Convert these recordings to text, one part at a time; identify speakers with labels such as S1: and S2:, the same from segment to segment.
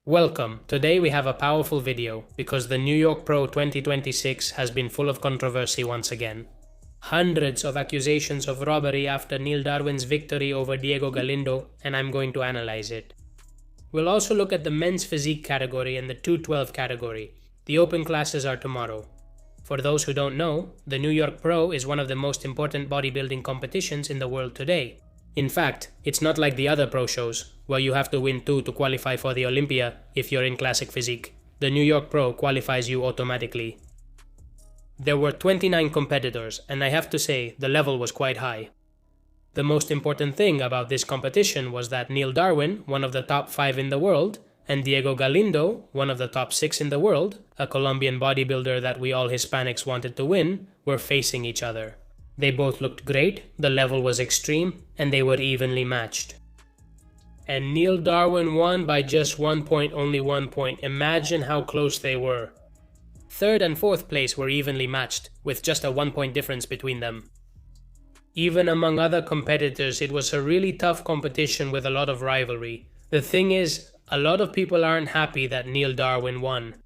S1: Welcome. Today we have a powerful video because the New York Pro 2026 has been full of controversy once again. Hundreds of accusations of robbery after Neil Darwin's victory over Diego Galindo, and I'm going to analyze it. We'll also look at the men's physique category and the 212 category. The open classes are tomorrow. For those who don't know, the New York Pro is one of the most important bodybuilding competitions in the world today. In fact, it's not like the other pro shows, where you have to win 2 to qualify for the Olympia if you're in classic physique. The New York Pro qualifies you automatically. There were 29 competitors, and I have to say, the level was quite high. The most important thing about this competition was that Neil Darwin, one of the top 5 in the world, and Diego Galindo, one of the top 6 in the world, a Colombian bodybuilder that we all Hispanics wanted to win, were facing each other. They both looked great, the level was extreme, and they were evenly matched. And Neil Darwin won by just 1 point, only 1 point. Imagine how close they were. Third and fourth place were evenly matched, with just a 1 point difference between them. Even among other competitors, it was a really tough competition with a lot of rivalry. The thing is, a lot of people aren't happy that Neil Darwin won.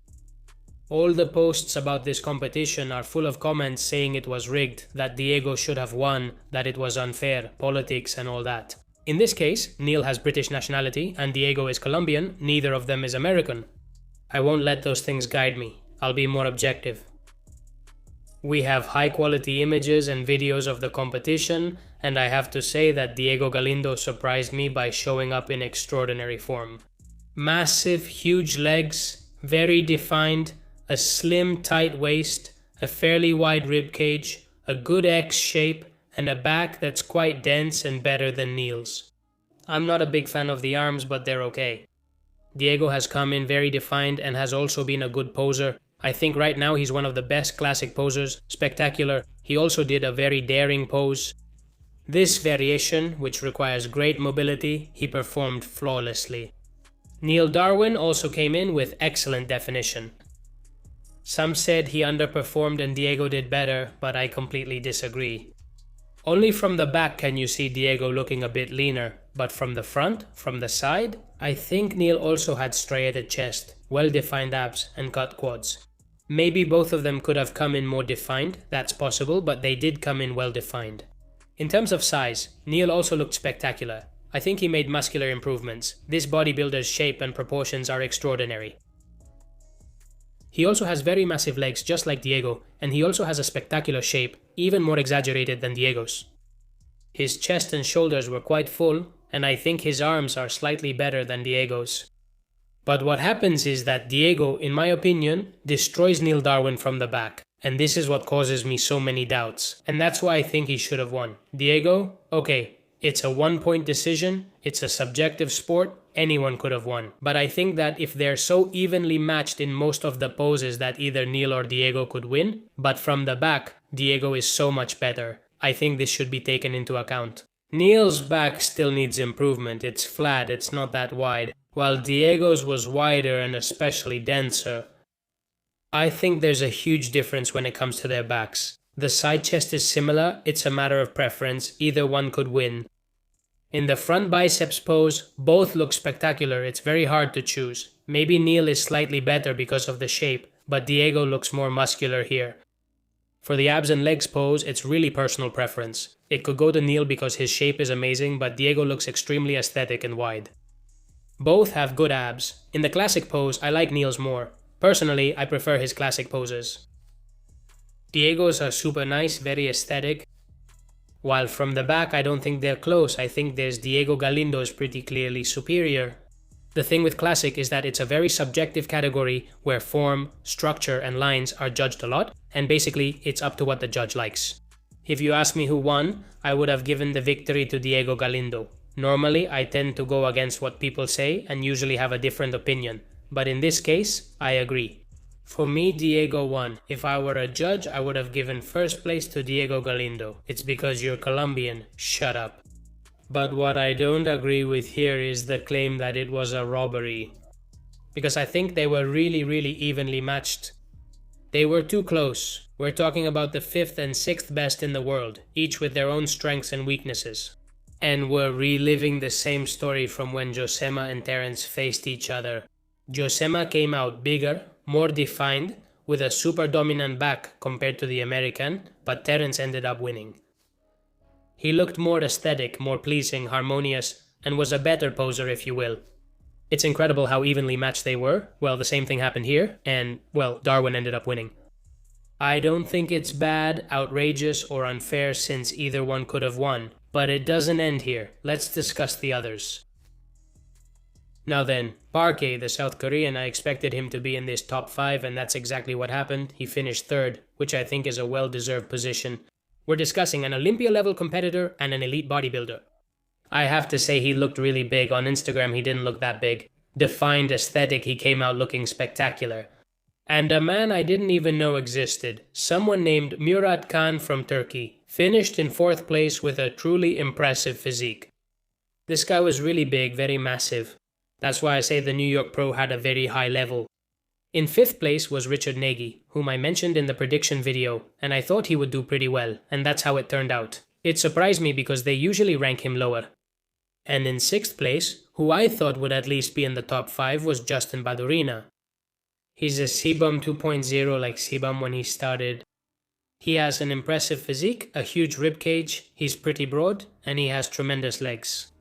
S1: All the posts about this competition are full of comments saying it was rigged, that Diego should have won, that it was unfair, politics and all that. In this case, Neil has British nationality and Diego is Colombian, neither of them is American. I won't let those things guide me, I'll be more objective. We have high quality images and videos of the competition, and I have to say that Diego Galindo surprised me by showing up in extraordinary form. Massive, huge legs, very defined, a slim, tight waist, a fairly wide rib cage, a good X shape, and a back that's quite dense and better than Neil's. I'm not a big fan of the arms, but they're okay. Diego has come in very defined and has also been a good poser. I think right now he's one of the best classic posers, spectacular. He also did a very daring pose. This variation, which requires great mobility, he performed flawlessly. Neil Darwin also came in with excellent definition. Some said he underperformed and Diego did better, but I completely disagree. Only from the back can you see Diego looking a bit leaner, but from the front, from the side, I think Neil also had striated chest, well-defined abs, and cut quads. Maybe both of them could have come in more defined, that's possible, but they did come in well-defined. In terms of size, Neil also looked spectacular. I think he made muscular improvements. This bodybuilder's shape and proportions are extraordinary. He also has very massive legs just like Diego, and he also has a spectacular shape, even more exaggerated than Diego's. His chest and shoulders were quite full, and I think his arms are slightly better than Diego's. But what happens is that Diego, in my opinion, destroys Neil Darwin from the back, and this is what causes me so many doubts, and that's why I think he should have won. Diego, okay, it's a 1 point decision, it's a subjective sport, anyone could have won. But I think that if they're so evenly matched in most of the poses that either Neil or Diego could win, but from the back, Diego is so much better. I think this should be taken into account. Neil's back still needs improvement, it's flat, it's not that wide, while Diego's was wider and especially denser. I think there's a huge difference when it comes to their backs. The side chest is similar, it's a matter of preference, either one could win. In the front biceps pose, both look spectacular, it's very hard to choose. Maybe Neil is slightly better because of the shape, but Diego looks more muscular here. For the abs and legs pose, it's really personal preference. It could go to Neil because his shape is amazing, but Diego looks extremely aesthetic and wide. Both have good abs. In the classic pose, I like Neil's more. Personally, I prefer his classic poses. Diego's are super nice, very aesthetic. While from the back, I don't think they're close. I think there's Diego Galindo's pretty clearly superior. The thing with classic is that it's a very subjective category where form, structure, and lines are judged a lot, and basically, it's up to what the judge likes. If you ask me who won, I would have given the victory to Diego Galindo. Normally, I tend to go against what people say and usually have a different opinion, but in this case, I agree. For me, Diego won. If I were a judge, I would have given first place to Diego Galindo. It's because you're Colombian. Shut up. But what I don't agree with here is the claim that it was a robbery. Because I think they were really evenly matched. They were too close. We're talking about the 5th and 6th best in the world, each with their own strengths and weaknesses. And we're reliving the same story from when Josema and Terence faced each other. Josema came out bigger, more defined, with a super dominant back compared to the American, but Terence ended up winning. He looked more aesthetic, more pleasing, harmonious, and was a better poser if you will. It's incredible how evenly matched they were. Well, the same thing happened here, and, well, Darwin ended up winning. I don't think it's bad, outrageous, or unfair since either one could have won, but it doesn't end here. Let's discuss the others. Now then, Park, the South Korean, I expected him to be in this top 5, and that's exactly what happened. He finished 3rd, which I think is a well-deserved position. We're discussing an Olympia-level competitor and an elite bodybuilder. I have to say he looked really big. On Instagram he didn't look that big. Defined, aesthetic, he came out looking spectacular. And a man I didn't even know existed, someone named Murat Khan from Turkey, finished in 4th place with a truly impressive physique. This guy was really big, very massive. That's why I say the New York Pro had a very high level. In 5th place was Richard Nagy, whom I mentioned in the prediction video, and I thought he would do pretty well, and that's how it turned out. It surprised me because they usually rank him lower. And in 6th place, who I thought would at least be in the top 5 was Justin Badurina. He's a Sibam 2.0 like Sibam when he started. He has an impressive physique, a huge ribcage, he's pretty broad, and he has tremendous legs.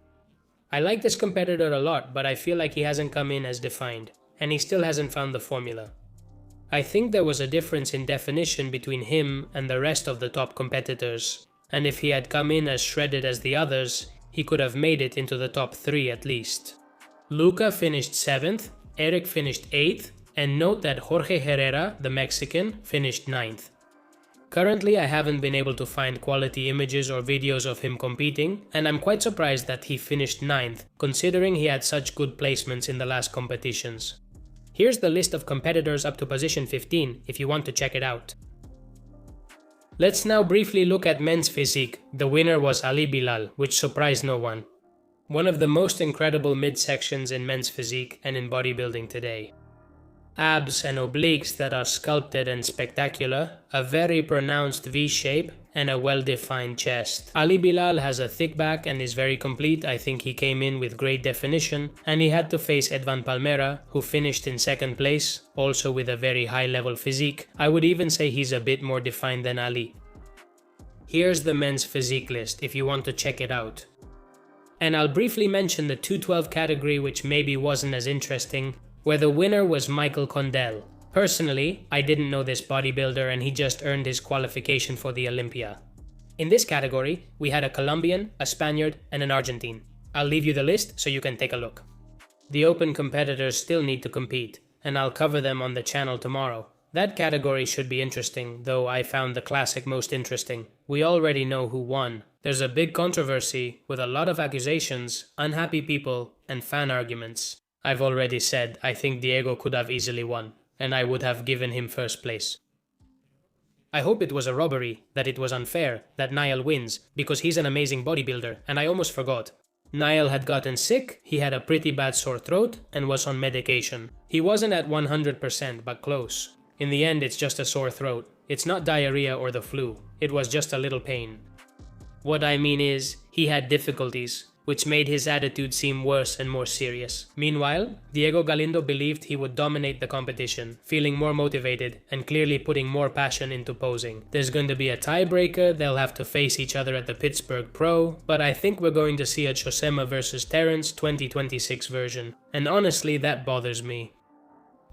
S1: I like this competitor a lot, but I feel like he hasn't come in as defined, and he still hasn't found the formula. I think there was a difference in definition between him and the rest of the top competitors, and if he had come in as shredded as the others, he could have made it into the top 3 at least. Luca finished 7th, Eric finished 8th, and note that Jorge Herrera, the Mexican, finished 9th. Currently, I haven't been able to find quality images or videos of him competing, and I'm quite surprised that he finished 9th, considering he had such good placements in the last competitions. Here's the list of competitors up to position 15, if you want to check it out. Let's now briefly look at men's physique. The winner was Ali Bilal, which surprised no one. One of the most incredible midsections in men's physique and in bodybuilding today. Abs and obliques that are sculpted and spectacular, a very pronounced V-shape, and a well-defined chest. Ali Bilal has a thick back and is very complete. I think he came in with great definition, and he had to face Edvan Palmera, who finished in 2nd place, also with a very high-level physique. I would even say he's a bit more defined than Ali. Here's the men's physique list, if you want to check it out. And I'll briefly mention the 212 category, which maybe wasn't as interesting, where the winner was Michael Condell. Personally, I didn't know this bodybuilder and he just earned his qualification for the Olympia. In this category, we had a Colombian, a Spaniard, and an Argentine. I'll leave you the list so you can take a look. The open competitors still need to compete, and I'll cover them on the channel tomorrow. That category should be interesting, though I found the classic most interesting. We already know who won. There's a big controversy with a lot of accusations, unhappy people, and fan arguments. I've already said I think Diego could have easily won, and I would have given him 1st place. I hope it was a robbery, that it was unfair, that Niall wins, because he's an amazing bodybuilder, and I almost forgot. Niall had gotten sick, he had a pretty bad sore throat, and was on medication. He wasn't at 100%, but close. In the end, it's just a sore throat. It's not diarrhea or the flu, it was just a little pain. What I mean is, he had difficulties, which made his attitude seem worse and more serious. Meanwhile, Diego Galindo believed he would dominate the competition, feeling more motivated and clearly putting more passion into posing. There's going to be a tiebreaker, they'll have to face each other at the Pittsburgh Pro, but I think we're going to see a Josema vs Terence 2026 version, and honestly that bothers me.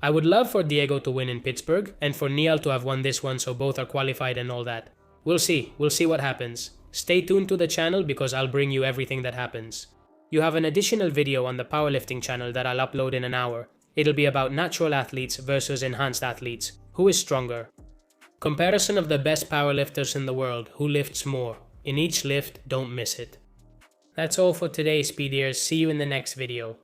S1: I would love for Diego to win in Pittsburgh, and for Niall to have won this one so both are qualified and all that. We'll see what happens. Stay tuned to the channel because I'll bring you everything that happens. You have an additional video on the powerlifting channel that I'll upload in an hour. It'll be about natural athletes versus enhanced athletes. Who is stronger? Comparison of the best powerlifters in the world. Who lifts more? In each lift, don't miss it. That's all for today, Speediers. See you in the next video.